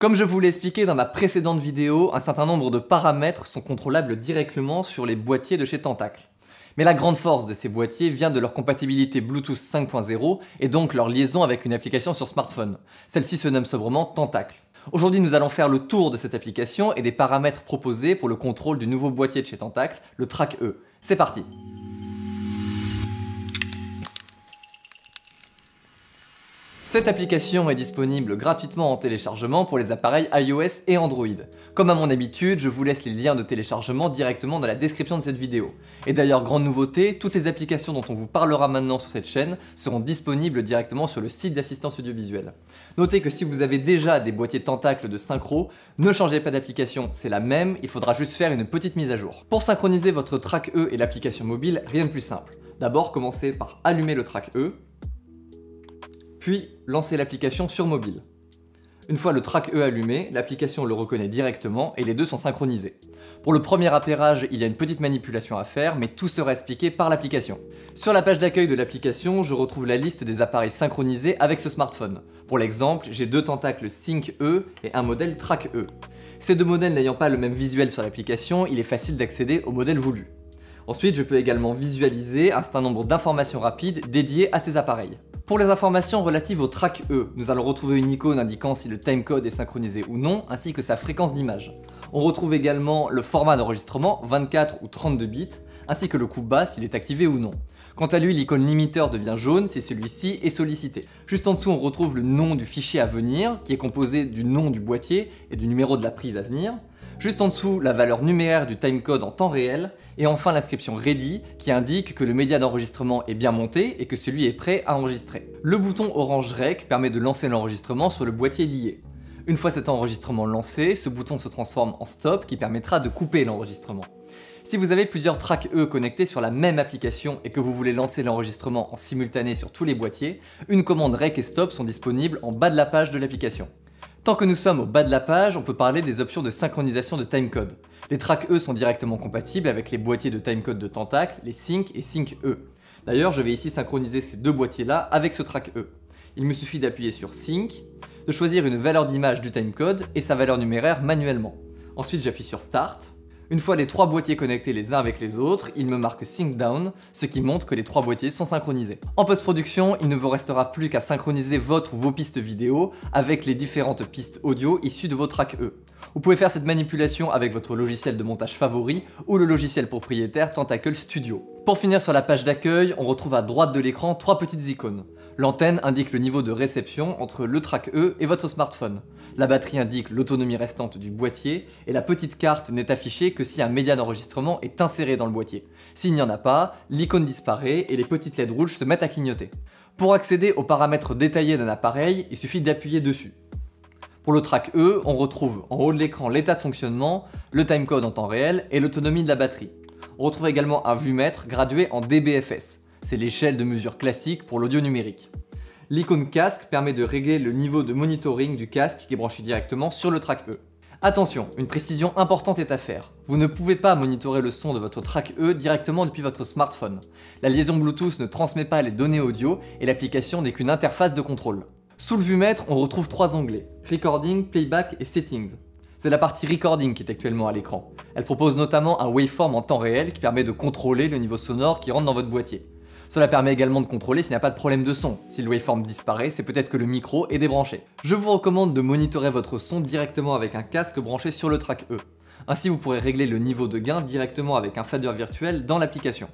Comme je vous l'ai expliqué dans ma précédente vidéo, un certain nombre de paramètres sont contrôlables directement sur les boîtiers de chez Tentacle. Mais la grande force de ces boîtiers vient de leur compatibilité Bluetooth 5.0 et donc leur liaison avec une application sur smartphone. Celle-ci se nomme sobrement Tentacle. Aujourd'hui, nous allons faire le tour de cette application et des paramètres proposés pour le contrôle du nouveau boîtier de chez Tentacle, le Track E. C'est parti! Cette application est disponible gratuitement en téléchargement pour les appareils iOS et Android. Comme à mon habitude, je vous laisse les liens de téléchargement directement dans la description de cette vidéo. Et d'ailleurs, grande nouveauté, toutes les applications dont on vous parlera maintenant sur cette chaîne seront disponibles directement sur le site d'assistance audiovisuelle. Notez que si vous avez déjà des boîtiers Tentacle de synchro, ne changez pas d'application, c'est la même, il faudra juste faire une petite mise à jour. Pour synchroniser votre Track E et l'application mobile, rien de plus simple. D'abord, commencez par allumer le Track E, puis lancez l'application sur mobile. Une fois le Track E allumé, l'application le reconnaît directement et les deux sont synchronisés. Pour le premier appairage, il y a une petite manipulation à faire, mais tout sera expliqué par l'application. Sur la page d'accueil de l'application, je retrouve la liste des appareils synchronisés avec ce smartphone. Pour l'exemple, j'ai deux Tentacle Sync E et un modèle Track E. Ces deux modèles n'ayant pas le même visuel sur l'application, il est facile d'accéder au modèle voulu. Ensuite, je peux également visualiser un certain nombre d'informations rapides dédiées à ces appareils. Pour les informations relatives au Track E, nous allons retrouver une icône indiquant si le timecode est synchronisé ou non, ainsi que sa fréquence d'image. On retrouve également le format d'enregistrement, 24 ou 32 bits, ainsi que le coup bas s'il est activé ou non. Quant à lui, l'icône limiteur devient jaune si celui-ci est sollicité. Juste en dessous, on retrouve le nom du fichier à venir, qui est composé du nom du boîtier et du numéro de la prise à venir. Juste en dessous, la valeur numéraire du timecode en temps réel, et enfin l'inscription Ready qui indique que le média d'enregistrement est bien monté et que celui est prêt à enregistrer. Le bouton Orange Rec permet de lancer l'enregistrement sur le boîtier lié. Une fois cet enregistrement lancé, ce bouton se transforme en Stop qui permettra de couper l'enregistrement. Si vous avez plusieurs Track E connectés sur la même application et que vous voulez lancer l'enregistrement en simultané sur tous les boîtiers, une commande Rec et Stop sont disponibles en bas de la page de l'application. Tant que nous sommes au bas de la page, on peut parler des options de synchronisation de timecode. Les Track E sont directement compatibles avec les boîtiers de timecode de Tentacle, les Sync et Sync E. D'ailleurs, je vais ici synchroniser ces deux boîtiers-là avec ce Track E. Il me suffit d'appuyer sur Sync, de choisir une valeur d'image du timecode et sa valeur numéraire manuellement. Ensuite, j'appuie sur Start. Une fois les trois boîtiers connectés les uns avec les autres, il me marque Sync Down, ce qui montre que les trois boîtiers sont synchronisés. En post-production, il ne vous restera plus qu'à synchroniser votre ou vos pistes vidéo avec les différentes pistes audio issues de vos Track E. Vous pouvez faire cette manipulation avec votre logiciel de montage favori ou le logiciel propriétaire Tentacle Studio. Pour finir sur la page d'accueil, on retrouve à droite de l'écran trois petites icônes. L'antenne indique le niveau de réception entre le Track E et votre smartphone. La batterie indique l'autonomie restante du boîtier et la petite carte n'est affichée que si un média d'enregistrement est inséré dans le boîtier. S'il n'y en a pas, l'icône disparaît et les petites LED rouges se mettent à clignoter. Pour accéder aux paramètres détaillés d'un appareil, il suffit d'appuyer dessus. Pour le Track E, on retrouve en haut de l'écran l'état de fonctionnement, le timecode en temps réel et l'autonomie de la batterie. On retrouve également un vumètre gradué en dBFS. C'est l'échelle de mesure classique pour l'audio numérique. L'icône casque permet de régler le niveau de monitoring du casque qui est branché directement sur le Track E. Attention, une précision importante est à faire. Vous ne pouvez pas monitorer le son de votre Track E directement depuis votre smartphone. La liaison Bluetooth ne transmet pas les données audio et l'application n'est qu'une interface de contrôle. Sous le vumètre, on retrouve trois onglets, Recording, Playback et Settings. C'est la partie Recording qui est actuellement à l'écran. Elle propose notamment un waveform en temps réel qui permet de contrôler le niveau sonore qui rentre dans votre boîtier. Cela permet également de contrôler s'il n'y a pas de problème de son. Si le waveform disparaît, c'est peut-être que le micro est débranché. Je vous recommande de monitorer votre son directement avec un casque branché sur le Track E. Ainsi, vous pourrez régler le niveau de gain directement avec un fader virtuel dans l'application.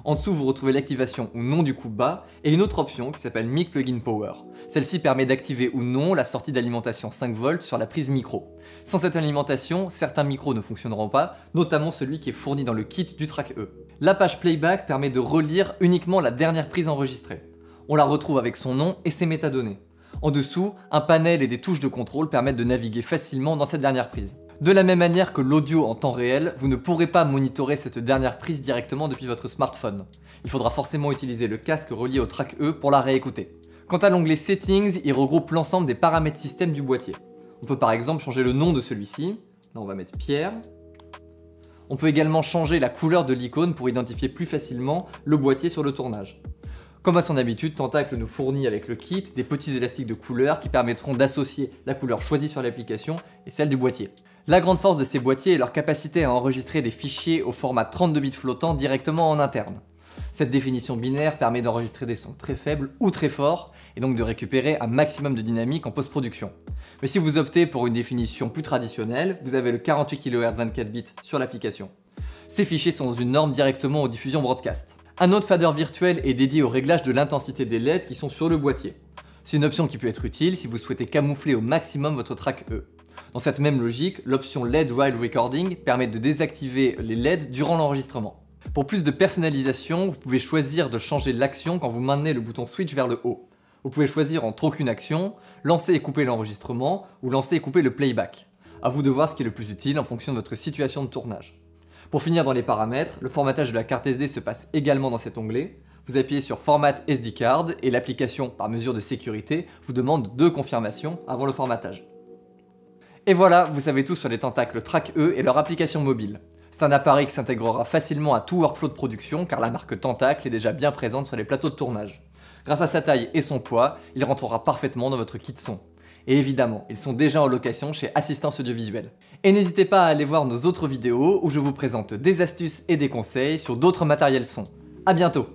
En dessous, vous retrouvez l'activation ou non du coup bas et une autre option qui s'appelle Mic Plugin Power. Celle-ci permet d'activer ou non la sortie d'alimentation 5V sur la prise micro. Sans cette alimentation, certains micros ne fonctionneront pas, notamment celui qui est fourni dans le kit du Track E. La page Playback permet de relire uniquement la dernière prise enregistrée. On la retrouve avec son nom et ses métadonnées. En dessous, un panel et des touches de contrôle permettent de naviguer facilement dans cette dernière prise. De la même manière que l'audio en temps réel, vous ne pourrez pas monitorer cette dernière prise directement depuis votre smartphone. Il faudra forcément utiliser le casque relié au Track E pour la réécouter. Quant à l'onglet Settings, il regroupe l'ensemble des paramètres système du boîtier. On peut par exemple changer le nom de celui-ci. Là on va mettre Pierre. On peut également changer la couleur de l'icône pour identifier plus facilement le boîtier sur le tournage. Comme à son habitude, Tentacle nous fournit avec le kit des petits élastiques de couleur qui permettront d'associer la couleur choisie sur l'application et celle du boîtier. La grande force de ces boîtiers est leur capacité à enregistrer des fichiers au format 32 bits flottant directement en interne. Cette définition binaire permet d'enregistrer des sons très faibles ou très forts et donc de récupérer un maximum de dynamique en post-production. Mais si vous optez pour une définition plus traditionnelle, vous avez le 48 kHz 24 bits sur l'application. Ces fichiers sont dans une norme directement aux diffusions broadcast. Un autre fader virtuel est dédié au réglage de l'intensité des LED qui sont sur le boîtier. C'est une option qui peut être utile si vous souhaitez camoufler au maximum votre track E. Dans cette même logique, l'option LED While Recording permet de désactiver les LED durant l'enregistrement. Pour plus de personnalisation, vous pouvez choisir de changer l'action quand vous maintenez le bouton switch vers le haut. Vous pouvez choisir entre aucune action, lancer et couper l'enregistrement ou lancer et couper le playback. À vous de voir ce qui est le plus utile en fonction de votre situation de tournage. Pour finir dans les paramètres, le formatage de la carte SD se passe également dans cet onglet. Vous appuyez sur Format SD Card et l'application, par mesure de sécurité, vous demande 2 confirmations avant le formatage. Et voilà, vous savez tout sur les Tentacle Track E et leur application mobile. C'est un appareil qui s'intégrera facilement à tout workflow de production car la marque Tentacle est déjà bien présente sur les plateaux de tournage. Grâce à sa taille et son poids, il rentrera parfaitement dans votre kit son. Et évidemment, ils sont déjà en location chez Assistance Audiovisuelle. Et n'hésitez pas à aller voir nos autres vidéos où je vous présente des astuces et des conseils sur d'autres matériels son. À bientôt!